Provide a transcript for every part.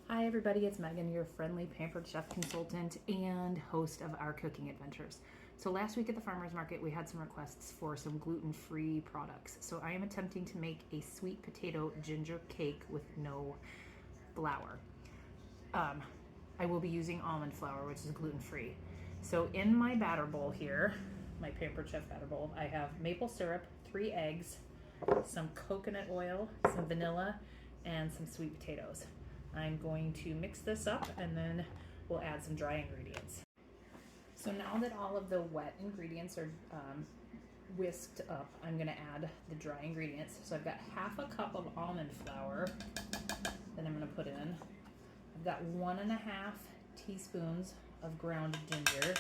Hi everybody, it's Megan, your friendly pampered chef consultant and host of our cooking adventures. So last week at the farmer's market, we had some requests for some gluten-free products. So I am attempting to make a sweet potato ginger cake with no flour. I will be using almond flour, which is gluten-free. So in my batter bowl here, my pampered chef batter bowl, I have maple syrup, 3 eggs, some coconut oil, some vanilla, and some sweet potatoes. I'm going to mix this up and then we'll add some dry ingredients. So now that all of the wet ingredients are whisked up, I'm going to add the dry ingredients. So I've got half a cup of almond flour that I'm going to put in. I've got 1.5 teaspoons of ground ginger.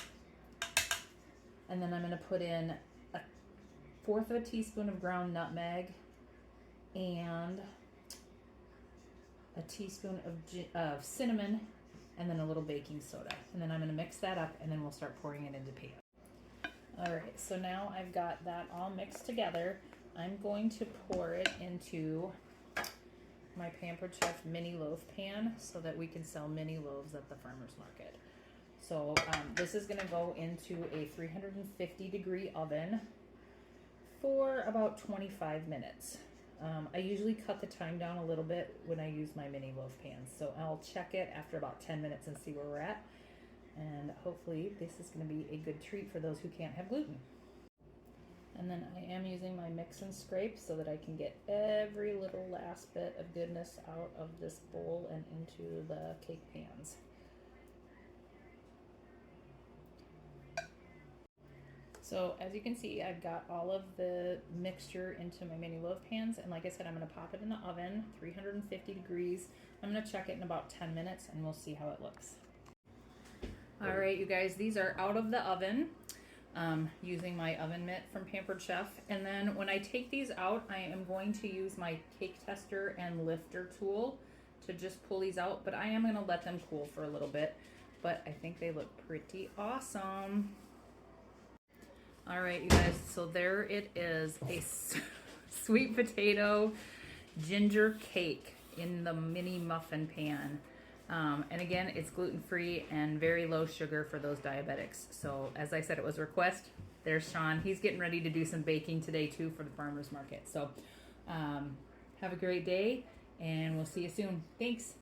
And then I'm going to put in 1/4 teaspoon of ground nutmeg and a teaspoon of cinnamon, and then a little baking soda. And then I'm going to mix that up and then we'll start pouring it into pan. All right, so now I've got that all mixed together. I'm going to pour it into my Pampered Chef mini loaf pan so that we can sell mini loaves at the farmer's market. So this is going to go into a 350 degree oven for about 25 minutes. I usually cut the time down a little bit when I use my mini loaf pans. So I'll check it after about 10 minutes and see where we're at. And hopefully this is going to be a good treat for those who can't have gluten. And then I am using my mix and scrape so that I can get every little last bit of goodness out of this bowl and into the cake pans. So as you can see, I've got all of the mixture into my mini loaf pans, and like I said, I'm going to pop it in the oven, 350 degrees. I'm going to check it in about 10 minutes and we'll see how it looks. All right, you guys, these are out of the oven using my oven mitt from Pampered Chef. And then when I take these out, I am going to use my cake tester and lifter tool to just pull these out, but I am going to let them cool for a little bit. But I think they look pretty awesome. All right, you guys, so there it is, a sweet potato ginger cake in the mini muffin pan. And again, it's gluten-free and very low sugar for those diabetics. So as I said, it was a request. There's Sean. He's getting ready to do some baking today too for the farmer's market. So have a great day and we'll see you soon. Thanks.